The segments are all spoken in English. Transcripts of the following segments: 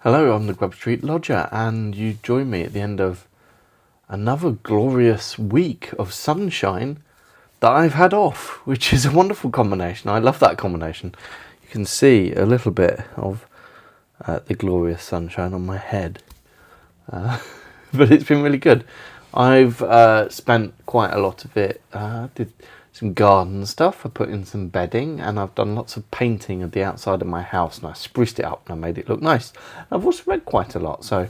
Hello, I'm the Grub Street Lodger, and you join me at the end of another glorious week of sunshine that I've had off, which is a wonderful combination. I love that combination. You can see a little bit of the glorious sunshine on my head, but it's been really good. I've spent quite a lot of it. Did some garden stuff. I put in some bedding, and I've done lots of painting of the outside of my house, and I spruced it up and I made it look nice. I've also read quite a lot, so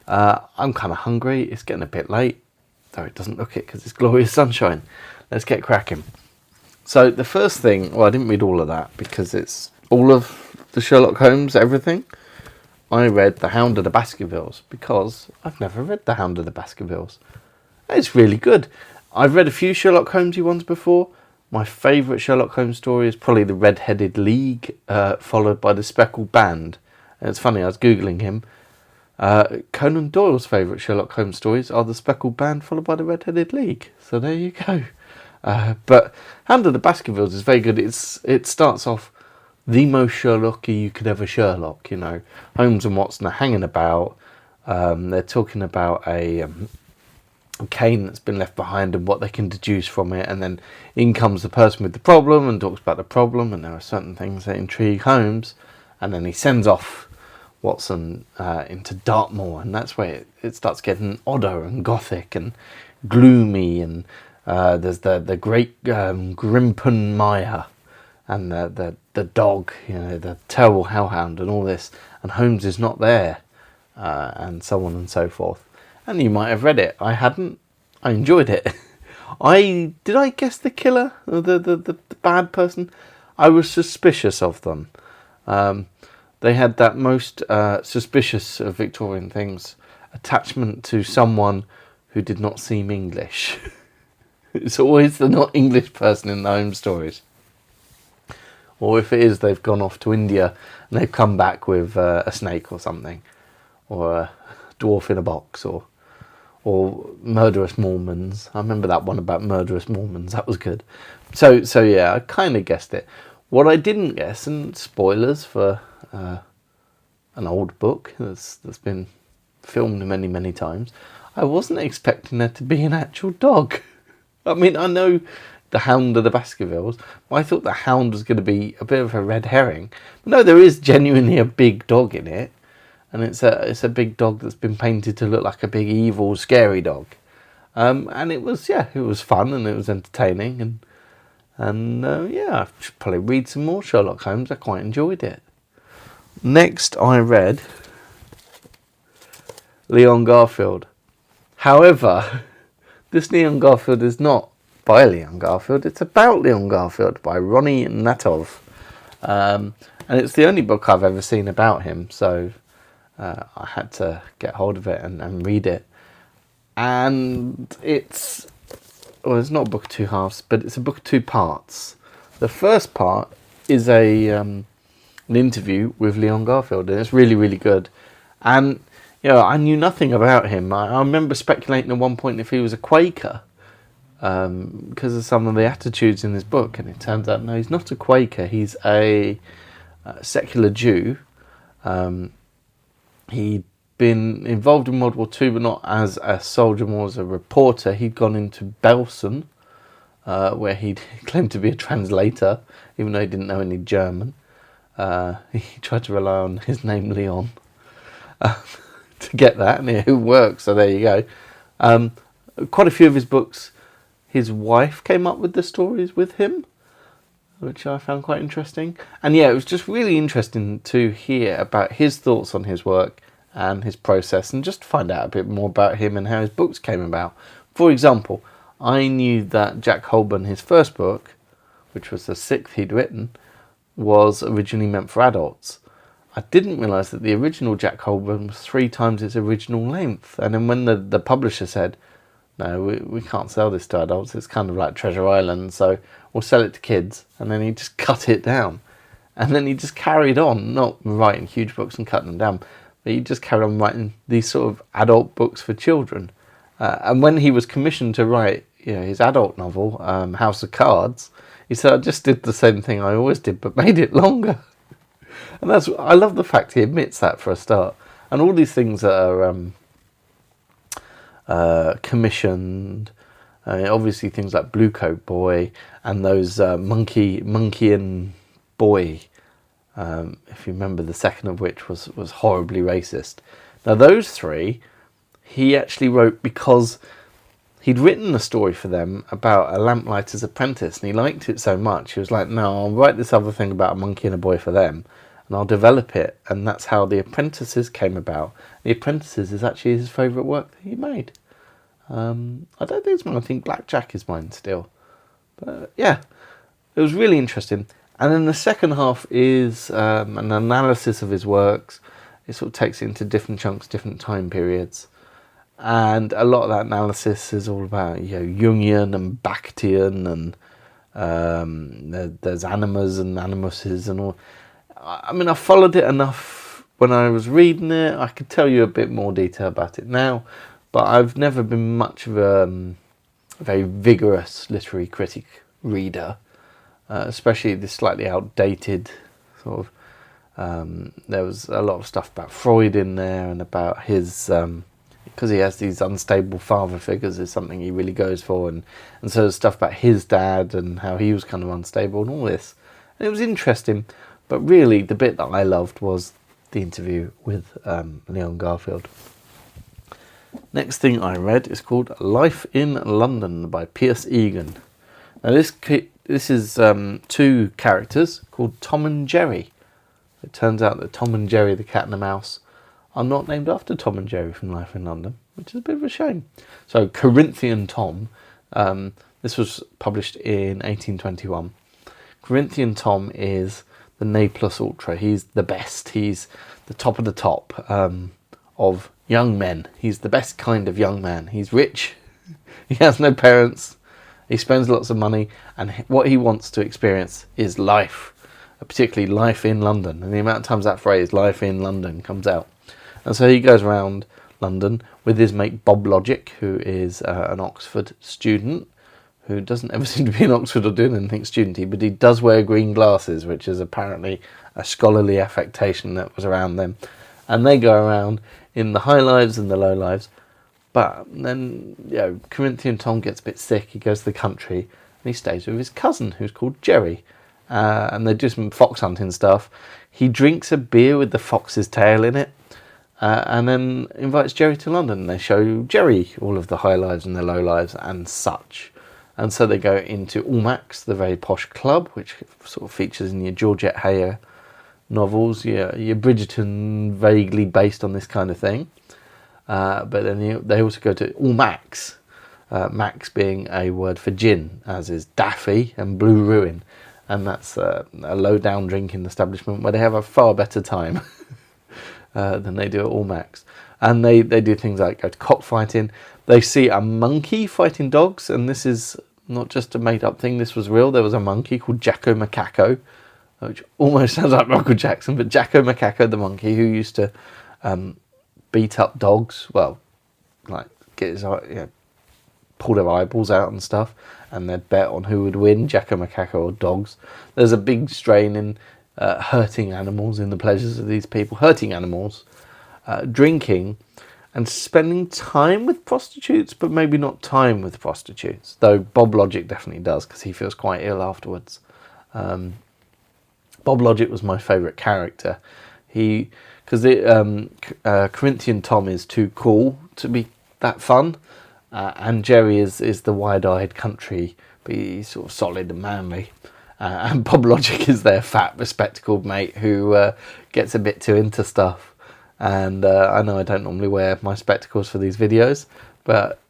I'm kind of hungry. It's getting a bit late, though it doesn't look it because it's glorious sunshine. Let's get cracking. So the first thing, well, I didn't read all of that because it's all of the Sherlock Holmes, everything. I read The Hound of the Baskervilles because I've never read The Hound of the Baskervilles. It's really good. I've read a few Sherlock Holmesy ones before. My favourite Sherlock Holmes story is probably the Red-Headed League, followed by the Speckled Band. And it's funny, I was Googling him. Conan Doyle's favourite Sherlock Holmes stories are the Speckled Band, followed by the Red-Headed League. So there you go. But Hound of the Baskervilles is very good. It starts off the most Sherlocky you could ever Sherlock. You know, Holmes and Watson are hanging about. They're talking about a cane that's been left behind and what they can deduce from it, and then in comes the person with the problem and talks about the problem, and there are certain things that intrigue Holmes, and then he sends off Watson into Dartmoor, and that's where it starts getting odder and gothic and gloomy, and there's the great Grimpen Mire and the dog, you know, the terrible hellhound and all this, and Holmes is not there, and so on and so forth. And you might have read it. I hadn't. I enjoyed it. Did I guess the killer? The bad person? I was suspicious of them. They had that most suspicious of Victorian things, attachment to someone who did not seem English. It's always the not English person in the Holmes stories. Or if it is, they've gone off to India and they've come back with a snake or something. Or a dwarf in a box, or murderous Mormons. I remember that one about murderous Mormons. That was good. So yeah, I kind of guessed it. What I didn't guess, and spoilers for an old book that's been filmed many, many times, I wasn't expecting there to be an actual dog. I mean, I know the Hound of the Baskervilles, but I thought the Hound was going to be a bit of a red herring. But no, there is genuinely a big dog in it. And it's a big dog that's been painted to look like a big evil scary dog, and it was fun and it was entertaining, and I should probably read some more Sherlock Holmes. I quite enjoyed it. Next, I read Leon Garfield. However, this Leon Garfield is not by Leon Garfield. It's about Leon Garfield by Roni Natov, and it's the only book I've ever seen about him. So. I had to get hold of it and read it, and it's not a book of two halves, but it's a book of two parts. The first part is an interview with Leon Garfield, and it's really, really good. And I knew nothing about him. I remember speculating at one point if he was a Quaker, because of some of the attitudes in this book, and it turns out no, he's not a Quaker. He's a secular Jew. He'd been involved in World War II, but not as a soldier, more as a reporter. He'd gone into Belsen, where he'd claimed to be a translator, even though he didn't know any German. He tried to rely on his name Leon to get that, and it worked, so there you go. Quite a few of his books, his wife came up with the stories with him, which I found quite interesting. And yeah, it was just really interesting to hear about his thoughts on his work and his process, and just find out a bit more about him and how his books came about. For example, I knew that Jack Holborn, his first book, which was the 6th he'd written, was originally meant for adults. I didn't realise that the original Jack Holborn was 3 times its original length. And then when the publisher said, no, we can't sell this to adults, it's kind of like Treasure Island, so we'll sell it to kids. And then he just cut it down. And then he just carried on, not writing huge books and cutting them down, but he just carried on writing these sort of adult books for children. And when he was commissioned to write his adult novel, House of Cards, he said, I just did the same thing I always did, but made it longer. And I love the fact he admits that for a start. And all these things that are commissioned, obviously things like Blue Coat Boy and those Monkey and Boy, if you remember, the second of which was horribly racist. Now those three, he actually wrote because he'd written a story for them about a lamplighter's apprentice, and he liked it so much, he was like, no, I'll write this other thing about a monkey and a boy for them, and I'll develop it. And that's how The Apprentices came about. The Apprentices is actually his favourite work that he made. I don't think it's mine. I think Blackjack is mine still. But yeah, it was really interesting. And then the second half is an analysis of his works. It sort of takes it into different chunks, different time periods. And a lot of that analysis is all about, Jungian and Baktian, and there's animas and animuses and all. I mean, I followed it enough when I was reading it. I could tell you a bit more detail about it now, but I've never been much of a very vigorous literary critic reader, especially this slightly outdated sort of. There was a lot of stuff about Freud in there, and about his, because he has these unstable father figures is something he really goes for, and so there's stuff about his dad and how he was kind of unstable and all this. And it was interesting, but really the bit that I loved was the interview with Leon Garfield. Next thing I read is called Life in London by Piers Egan. Now this is two characters called Tom and Jerry. It turns out that Tom and Jerry, the cat and the mouse, are not named after Tom and Jerry from Life in London, which is a bit of a shame. So Corinthian Tom, this was published in 1821. Corinthian Tom is the ne plus ultra. He's the best. He's the top of the top of young men. He's the best kind of young man. He's rich. He has no parents. He spends lots of money, and what he wants to experience is life, particularly life in London. And the amount of times that phrase, life in London, comes out. And so he goes around London with his mate Bob Logic, who is an Oxford student, who doesn't ever seem to be in Oxford or doing anything studenty, but he does wear green glasses, which is apparently a scholarly affectation that was around them. And they go around in the high lives and the low lives. But then, Corinthian Tom gets a bit sick. He goes to the country and he stays with his cousin, who's called Jerry. And they do some fox hunting stuff. He drinks a beer with the fox's tail in it. And then invites Jerry to London. They show Jerry all of the high lives and the low lives and such. And so they go into Almack's, the very posh club, which sort of features in your Georgette Heyer novels, your Bridgerton, vaguely based on this kind of thing. But then they also go to Almack's, Max being a word for gin, as is Daffy and Blue Ruin. And that's a low-down drinking establishment where they have a far better time than they do at Almack's. And they do things like go to cockfighting. They see a monkey fighting dogs, and this is not just a made-up thing. This was real. There was a monkey called Jacko Macaco, which almost sounds like Michael Jackson, but Jacko Macaco, the monkey, who used to beat up dogs, well, like get his pull their eyeballs out and stuff, and they'd bet on who would win, Jacko Macaco or dogs. There's a big strain in hurting animals, in the pleasures of these people, hurting animals, drinking, and spending time with prostitutes, but maybe not time with prostitutes, though Bob Logic definitely does, because he feels quite ill afterwards. Bob Logic was my favourite character. Because Corinthian Tom is too cool to be that fun, and Jerry is the wide-eyed country, but he's sort of solid and manly. And Bob Logic is their fat, bespectacled mate who gets a bit too into stuff. And I know I don't normally wear my spectacles for these videos, but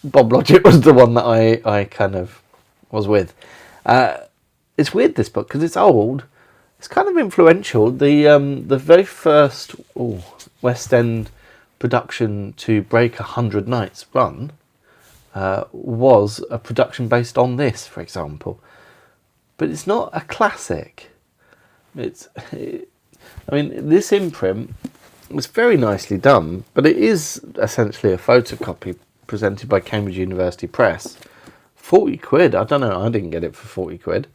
Bob Logic was the one that I kind of was with. It's weird, this book, because it's old. It's kind of influential. The very first West End production to break 100 nights run was a production based on this, for example. But it's not a classic. This imprint was very nicely done, but it is essentially a photocopy presented by Cambridge University £40. I don't know, I didn't get it for £40.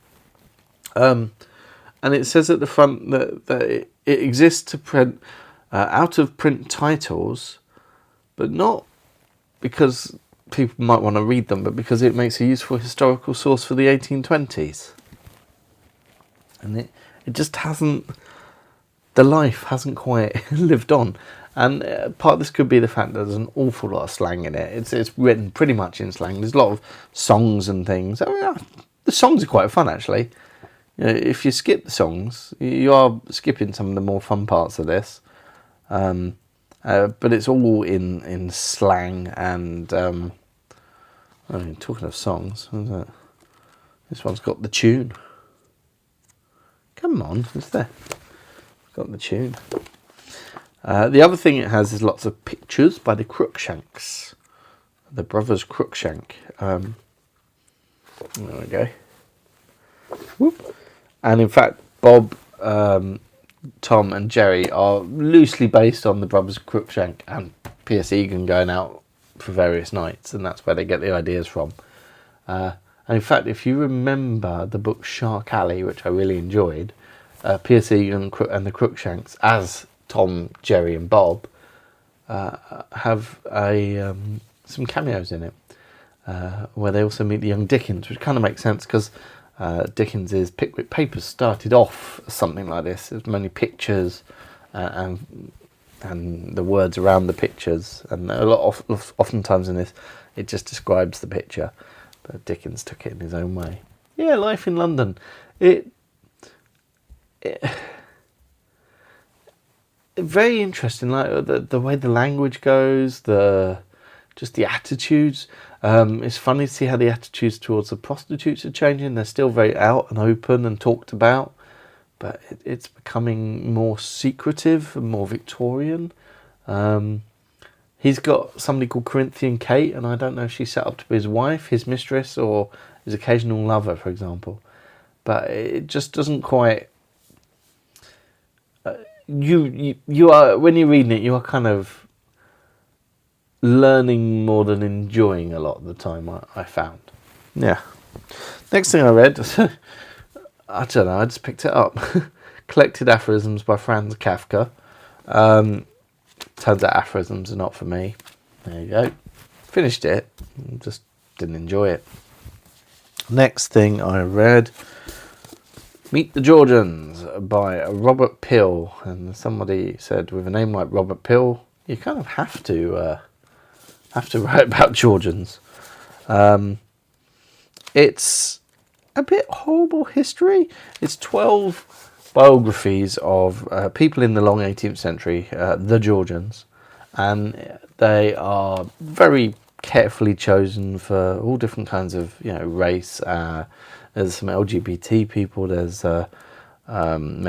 And And it says at the front that it exists to print out-of-print titles, but not because people might want to read them, but because it makes a useful historical source for the 1820s. And it just hasn't... The life hasn't quite lived on. And part of this could be the fact that there's an awful lot of slang in it. It's written pretty much in slang. There's a lot of songs and things. I mean, the songs are quite fun, actually. You know, if you skip the songs, you are skipping some of the more fun parts of this. But it's all in slang and... I mean, talking of songs, this one's got the tune. Come on, it's there. Got the tune. The other thing it has is lots of pictures by the Cruikshanks. The brothers Cruikshank. There we go. Whoop. And in fact, Bob, Tom and Jerry are loosely based on the brothers Cruikshank and P.S. Egan going out for various nights, and that's where they get the ideas from. And in fact, if you remember the book Shark Alley, which I really enjoyed, P.S. Egan and the Cruikshanks, as Tom, Jerry and Bob, have some cameos in it, where they also meet the young Dickens, which kind of makes sense because Dickens's Pickwick Papers started off as something like this. There's many pictures and the words around the pictures, and oftentimes in this it just describes the picture, but Dickens took it in his own way. Yeah, life in London. It very interesting, like the way the language goes, just the attitudes. It's funny to see how the attitudes towards the prostitutes are changing. They're still very out and open and talked about, but it's becoming more secretive and more Victorian. He's got somebody called Corinthian Kate, and I don't know if she's set up to be his wife, his mistress, or his occasional lover, for example. But it just doesn't quite... You are, when you're reading it, you are kind of learning more than enjoying a lot of the time, I found. Yeah. Next thing I read, I don't know, I just picked it up. Collected Aphorisms by Franz Kafka. Turns out aphorisms are not for me. There you go. Finished it, just didn't enjoy it. Next thing I read, Meet the Georgians by Robert Peal. And somebody said, with a name like Robert Peal, you kind of have to write about Georgians. It's a bit horrible history. It's 12 biographies of people in the long 18th century, the Georgians, and they are very carefully chosen for all different kinds of race. There's some LGBT people, there's men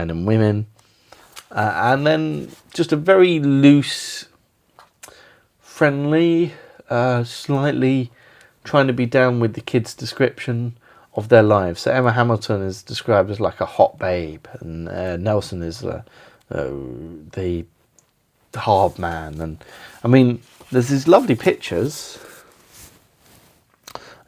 and women, and then just a very loose, friendly, slightly trying to be down with the kids' description of their lives. So Emma Hamilton is described as like a hot babe, and Nelson is the hard man. And I mean, there's these lovely pictures,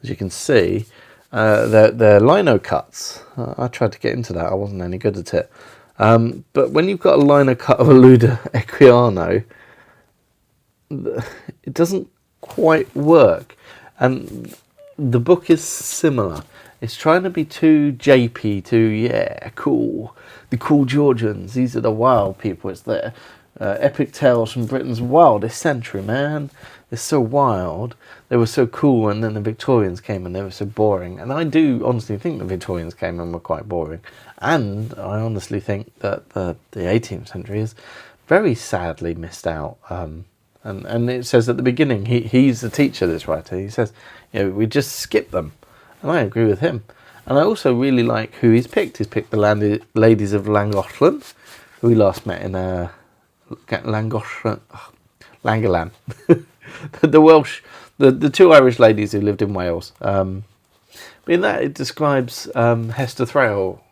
as you can see. They're lino cuts. I tried to get into that. I wasn't any good at it. But when you've got a lino cut of a Luda Equiano, it doesn't quite work. And the book is similar. It's trying to be too japey, cool. The cool Georgians. These are the wild people. It's the epic tales from Britain's wildest century, man. They're so wild. They were so cool, and then the Victorians came and they were so boring. And I do honestly think the Victorians came and were quite boring. And I honestly think that the 18th century is very sadly missed out. And it says at the beginning, he's the teacher, this writer. He says, we just skip them. And I agree with him. And I also really like who he's picked. He's picked the ladies of Llangollen, who we last met in Llangollen, Langolan. The Welsh, the two Irish ladies who lived in Wales. But in that, it describes Hester Thrale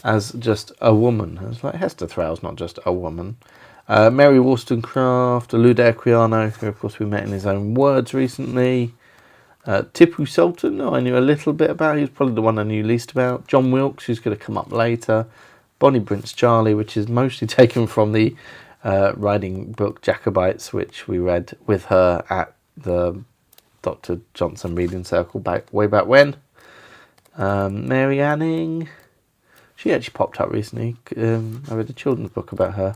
as just a woman. It's like, Hester Thrale's not just a woman. Mary Wollstonecraft, Luda Equiano, who of course we met in his own words recently. Tipu Sultan, I knew a little bit about. He was probably the one I knew least about. John Wilkes, who's going to come up later. Bonnie Prince Charlie, which is mostly taken from the riding book Jacobites, which we read with her at the Dr. Johnson reading circle way back when. Mary Anning, she actually popped up recently. I read a children's book about her.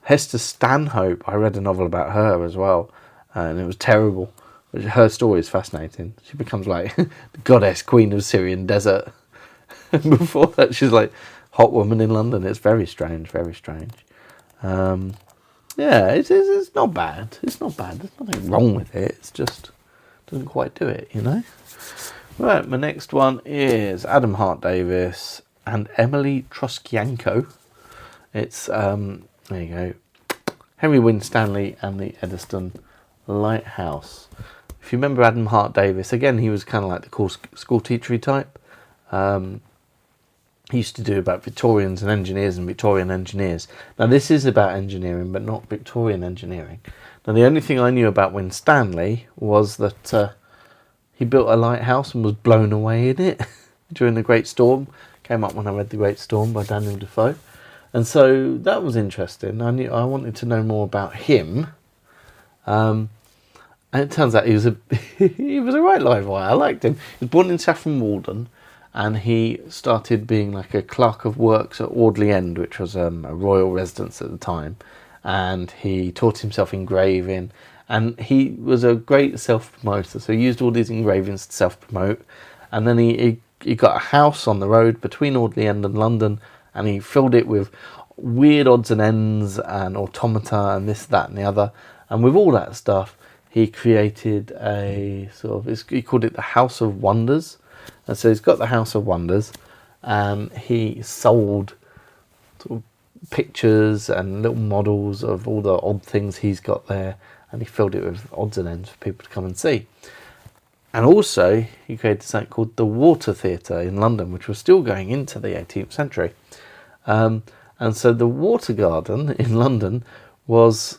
Hester Stanhope, I read a novel about her as well, and it was terrible. Her story is fascinating. She becomes like the goddess queen of Syrian desert. Before that, she's like hot woman in London. It's very strange, very strange. Yeah, it's not bad. It's not bad. There's nothing wrong with it. It's just doesn't quite do it, you know. Right, my next one is Adam Hart-Davis and Emily Troscianko. It's there you go, Henry Winstanley and the Eddystone Lighthouse. If you remember Adam Hart-Davis, again, he was kind of like the cool school teachery type. He used to do about Victorians and engineers and Victorian engineers. Now, this is about engineering, but not Victorian engineering. Now, the only thing I knew about Winstanley was that he built a lighthouse and was blown away in it during the Great Storm. Came up when I read The Great Storm by Daniel Defoe. And so that was interesting. I wanted to know more about him. And it turns out he was a right live wire. I liked him. He was born in Saffron Walden, and he started being like a clerk of works at Audley End, which was a royal residence at the time. And he taught himself engraving, and he was a great self-promoter. So he used all these engravings to self-promote. And then he got a house on the road between Audley End and London, and he filled it with weird odds and ends and automata and this, that and the other. And with all that stuff, he created a sort of, he called it the House of Wonders. And so he's got the House of Wonders, and he sold sort of pictures and little models of all the odd things he's got there, and he filled it with odds and ends for people to come and see. And also, he created something called the Water Theatre in London, which was still going into the 18th century. And so the Water Garden in London was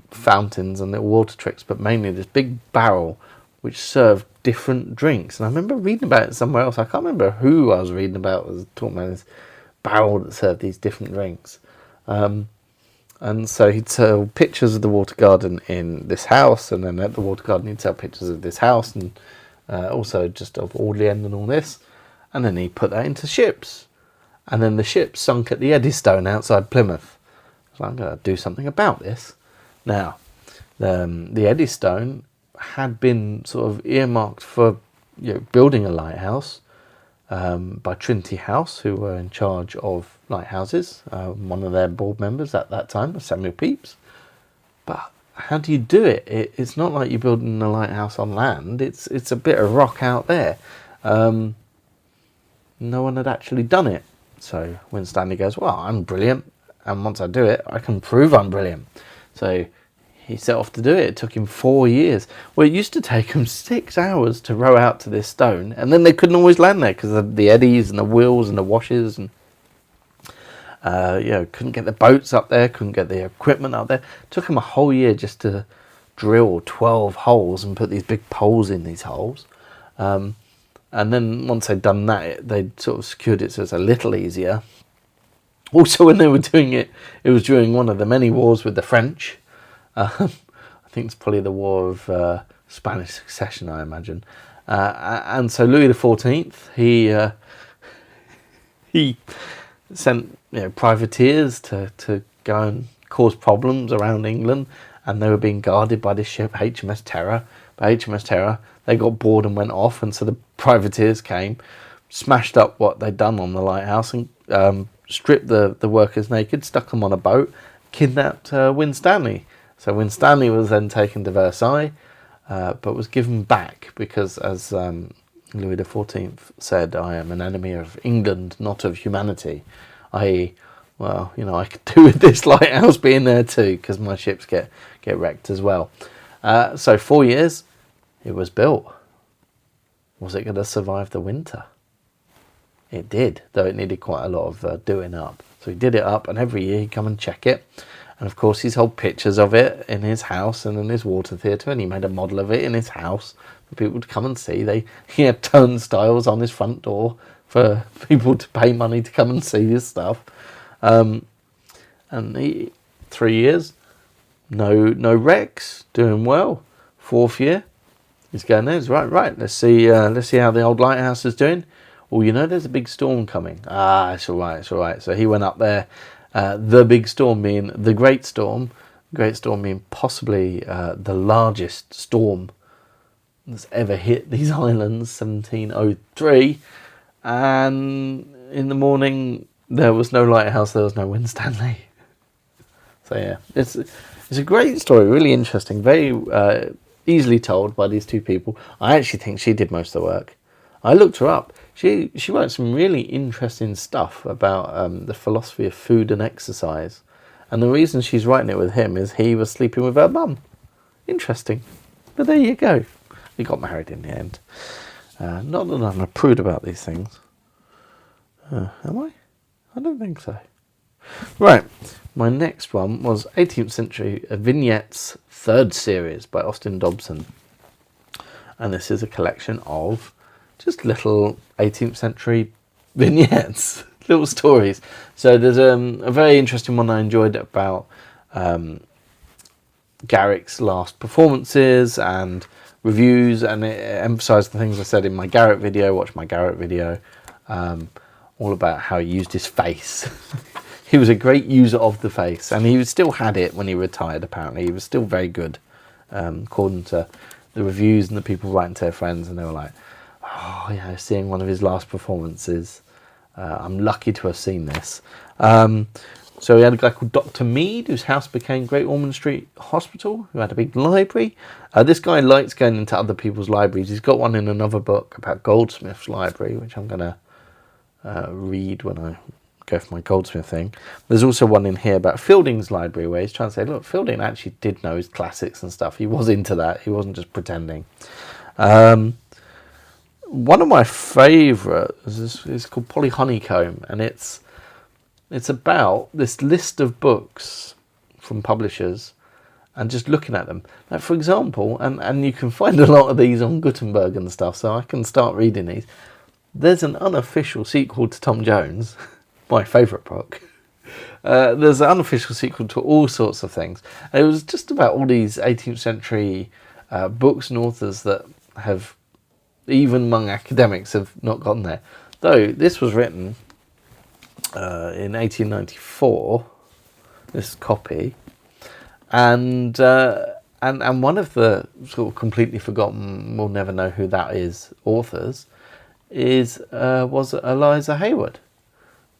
fountains and little water tricks, but mainly this big barrel which served different drinks. And I remember reading about it somewhere else. I can't remember who I was reading about. I was talking about this barrel that served these different drinks. And so he'd sell pictures of the Water Garden in this house, and then at the Water Garden he'd sell pictures of this house, and also just of Audley End and all this. And then he put that into ships. And then the ship sunk at the Eddystone outside Plymouth. So I'm going to do something about this. Now, the Eddystone had been sort of earmarked for building a lighthouse by Trinity House, who were in charge of lighthouses. One of their board members at that time was Samuel Pepys. But how do you do it? It's not like you're building a lighthouse on land. It's a bit of rock out there. No one had actually done it. So Winstanley goes, well, I'm brilliant, and once I do it, I can prove I'm brilliant. So he set off to do it. It took him 4 years. Well, it used to take him 6 hours to row out to this stone, and then they couldn't always land there because of the eddies and the wheels and the washes, and couldn't get the boats up there, couldn't get the equipment up there. It took him a whole year just to drill 12 holes and put these big poles in these holes. And then once they'd done that, they'd sort of secured it so it's a little easier. Also, when they were doing it, it was during one of the many wars with the French. I think it's probably the War of Spanish Succession, I imagine. And so Louis XIV, he sent privateers to go and cause problems around England, and they were being guarded by this ship HMS Terror. By HMS Terror, they got bored and went off, and so the privateers came, smashed up what they'd done on the lighthouse, and stripped the workers naked, stuck them on a boat, kidnapped Winstanley. So Winstanley was then taken to Versailles, but was given back because, as Louis XIV said, I am an enemy of England, not of humanity. I could do with this lighthouse being there too, because my ships get wrecked as well. So 4 years, it was built. Was it going to survive the winter? It did, though it needed quite a lot of doing up. So he did it up, and every year he'd come and check it. And of course he's held pictures of it in his house and in his water theatre, and he made a model of it in his house for people to come and see. He had turnstiles on his front door for people to pay money to come and see his stuff. And 3 years, no wrecks, doing well. 4th year, he's going there. He's right. Let's see how the old lighthouse is doing. Well, there's a big storm coming. It's all right. So he went up there. The big storm being the Great Storm. Great Storm being possibly the largest storm that's ever hit these islands, 1703. And in the morning, there was no lighthouse, there was no Winstanley. So yeah, it's a great story, really interesting, very easily told by these two people. I actually think she did most of the work. I looked her up. She wrote some really interesting stuff about the philosophy of food and exercise. And the reason she's writing it with him is he was sleeping with her mum. Interesting. But there you go. He got married in the end. Not that I'm a prude about these things. Am I? I don't think so. Right. My next one was 18th Century Vignettes 3rd series by Austin Dobson. And this is a collection of just little 18th century vignettes, little stories. So there's a very interesting one I enjoyed about Garrick's last performances and reviews, and it emphasised the things I said in my Garrett video. Watch my Garrett video, all about how he used his face. He was a great user of the face, and he still had it when he retired. Apparently, he was still very good, according to the reviews and the people writing to their friends, and they were like, "Oh, yeah, seeing one of his last performances. I'm lucky to have seen this." So we had a guy called Dr. Mead, whose house became Great Ormond Street Hospital, who had a big library. This guy likes going into other people's libraries. He's got one in another book about Goldsmith's library, which I'm going to read when I go for my Goldsmith thing. There's also one in here about Fielding's library, where he's trying to say, look, Fielding actually did know his classics and stuff. He was into that. He wasn't just pretending. One of my favourites is called Polly Honeycomb, and it's about this list of books from publishers and just looking at them. Like, for example, and you can find a lot of these on Gutenberg and stuff, so I can start reading these. There's an unofficial sequel to Tom Jones, my favourite book. There's an unofficial sequel to all sorts of things. And it was just about all these 18th century books and authors that have, even among academics, have not gotten there. Though this was written in 1894, this copy, and one of the sort of completely forgotten, we'll never know who that is, authors was Eliza Hayward,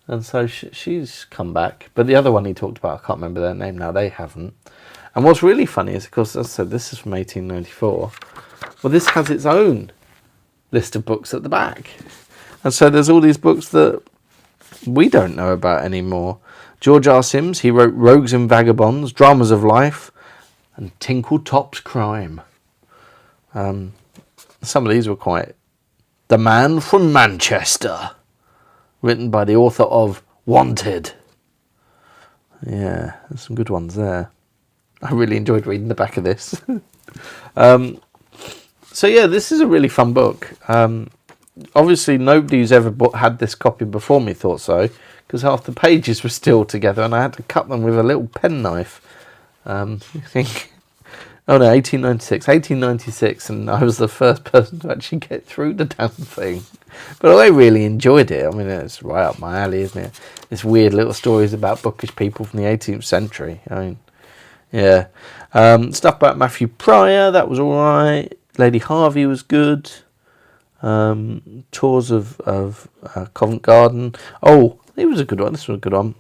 and so she's come back. But the other one he talked about, I can't remember their name now. They haven't. And what's really funny is, of course, as I said, this is from 1894. Well, this has its own list of books at the back, and so there's all these books that we don't know about anymore. George R. Sims, he wrote Rogues and Vagabonds, Dramas of Life, and Tinkletop's Crime. Some of these were quite... The Man from Manchester, written by the author of Wanted. Yeah, there's some good ones there. I really enjoyed reading the back of this. So yeah, this is a really fun book. Obviously, nobody who's ever had this copy before me thought so, because half the pages were still together, and I had to cut them with a little penknife. You think, oh no, 1896, and I was the first person to actually get through the damn thing. But I really enjoyed it. I mean, it's right up my alley, isn't it? It's weird little stories about bookish people from the 18th century. I mean, yeah. Stuff about Matthew Pryor, that was all right. Lady Harvey was good. Tours of Covent Garden. Oh, it was a good one. This was a good one.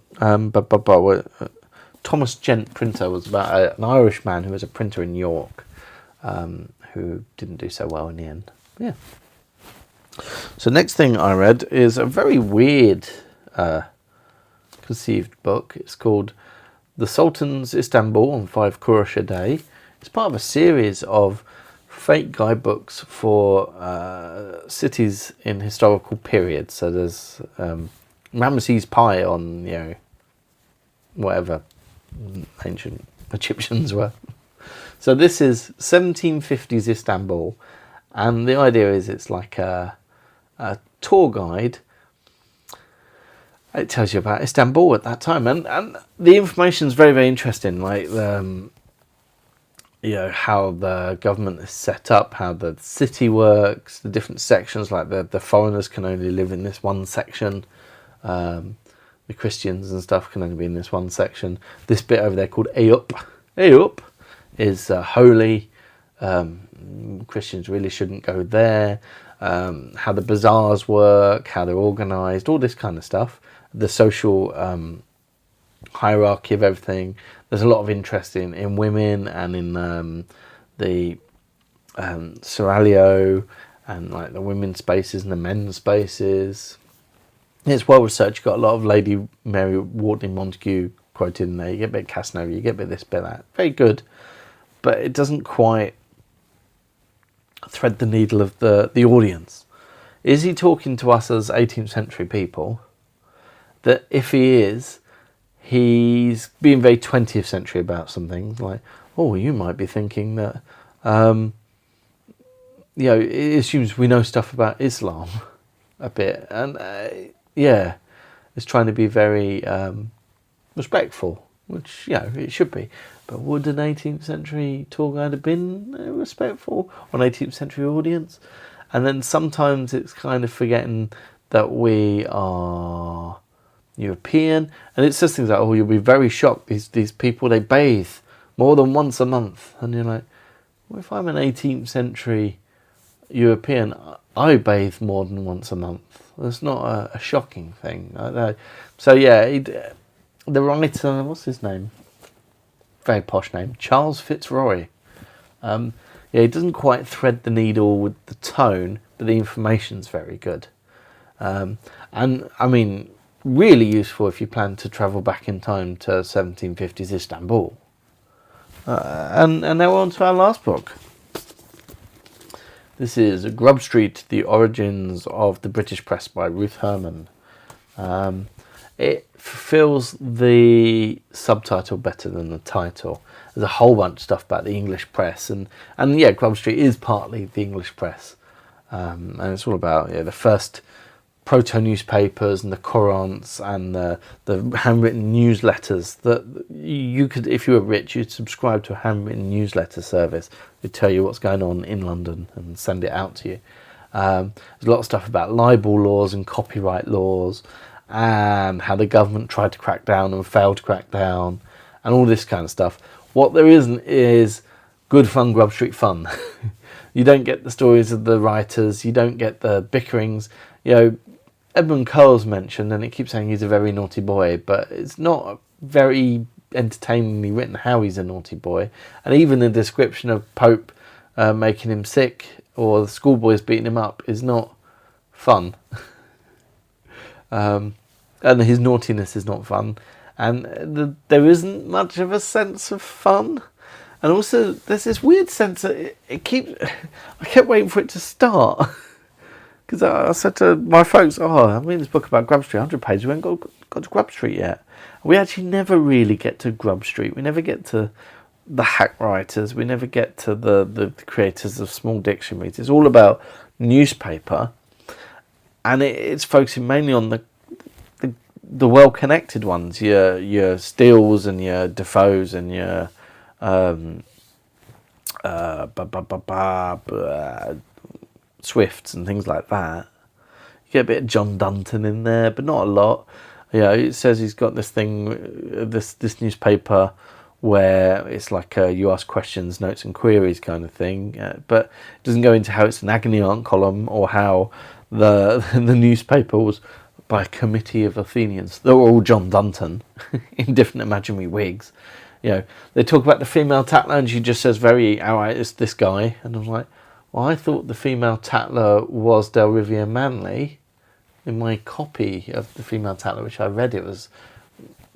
Thomas Gent Printer was about an Irish man who was a printer in York, who didn't do so well in the end. Yeah. So next thing I read is a very weird conceived book. It's called The Sultan's Istanbul on 5 Kurush a Day. It's part of a series of fake guidebooks for cities in historical periods. So there's Ramesses Pi on, whatever ancient Egyptians were. So this is 1750s Istanbul, and the idea is it's like a tour guide it tells you about Istanbul at that time, and the information is very, very interesting. Like how the government is set up, how the city works, the different sections. Like the foreigners can only live in this one section. The Christians and stuff can only be in this one section. This bit over there called Eyüp is holy. Christians really shouldn't go there. How the bazaars work, how they're organised, all this kind of stuff. The social hierarchy of everything. There's a lot of interest in women and in the seraglio and like the women's spaces and the men's spaces. It's well researched. You've got a lot of Lady Mary Wortley Montagu quoted in there. You get a bit of Casanova, you get a bit of this, bit of that. Very good. But it doesn't quite thread the needle of the audience. Is he talking to us as 18th century people? That if he is, he's being very 20th century about something. Like, oh, you might be thinking that, it assumes we know stuff about Islam a bit. And, it's trying to be very respectful, which, it should be. But would an 18th century tour guide have been respectful on 18th century audience? And then sometimes it's kind of forgetting that we are European, and it says things like, oh, you'll be very shocked, these people, they bathe more than once a month. And you're like, well, if I'm an 18th century European, I bathe more than once a month. That's not a shocking thing. So the writer, what's his name? Very posh name, Charles FitzRoy. He doesn't quite thread the needle with the tone, but the information's very good. And I mean, really useful if you plan to travel back in time to 1750s Istanbul. And now on to our last book. This is Grub Street, The Origins of the British Press by Ruth Herman. It fulfills the subtitle better than the title. There's a whole bunch of stuff about the English press, and Grub Street is partly the English press, and it's all about the first proto-newspapers and the courants and the handwritten newsletters that you could, if you were rich, you'd subscribe to a handwritten newsletter service. It'd tell you what's going on in London and send it out to you. There's a lot of stuff about libel laws and copyright laws and how the government tried to crack down and failed to crack down and all this kind of stuff. What there isn't is good fun Grub Street fun. You don't get the stories of the writers, you don't get the bickerings. Edmund Curl's mentioned, and it keeps saying he's a very naughty boy, but it's not very entertainingly written how he's a naughty boy. And even the description of Pope making him sick or the schoolboys beating him up is not fun. And his naughtiness is not fun. And there isn't much of a sense of fun. And also, there's this weird sense that I kept waiting for it to start. Because I said to my folks, I'm reading this book about Grub Street, 100 pages, we haven't got to Grub Street yet. We actually never really get to Grub Street. We never get to the hack writers. We never get to the creators of small dictionaries. It's all about newspaper. And it's focusing mainly on the well-connected ones, your Steeles and your Defoes and your Swifts and things like that. You get a bit of John Dunton in there, but not a lot. It says he's got this thing, this newspaper where it's like you ask questions, notes and queries kind of thing, but it doesn't go into how it's an agony aunt column or how the newspaper was by a committee of Athenians. They're all John Dunton in different imaginary wigs. They talk about the female tattler and she just says very outright, it's this guy. And I'm like, well, I thought the female tattler was Delrivier Manley. In my copy of the female tattler, which I read, it was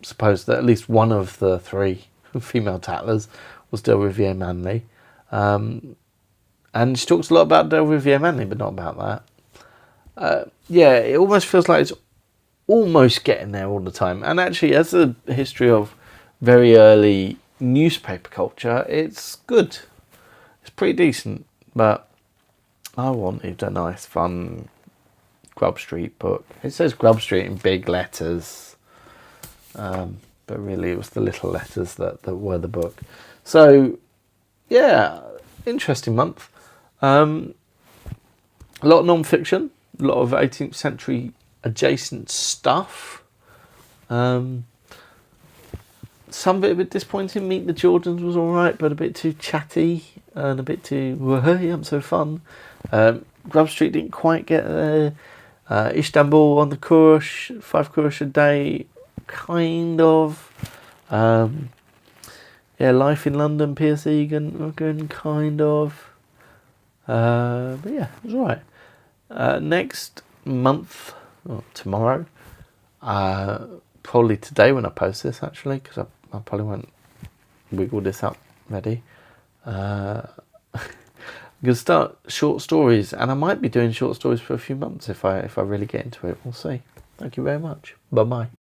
supposed that at least one of the three female tattlers was Delrivier Manley. And she talks a lot about Delrivier Manley, but not about that. It almost feels like it's almost getting there all the time. And actually, as a history of very early newspaper culture, it's good. It's pretty decent. But I wanted a nice, fun Grub Street book. It says Grub Street in big letters, but really it was the little letters that were the book. So, yeah, interesting month. A lot of non-fiction, a lot of 18th century adjacent stuff. Some bit a bit disappointing. Meet the Georgians was alright, but a bit too chatty and a bit too, hey, I'm so fun. Grub Street didn't quite get there. Istanbul on the Kurush, 5 Kurush a day, kind of. Life in London, P.S. Egan, again, kind of. But yeah, it was alright. Next month, tomorrow, probably today when I post this actually, because I probably won't wiggle this up ready. I'm going to start short stories, and I might be doing short stories for a few months if I really get into it. We'll see. Thank you very much. Bye bye.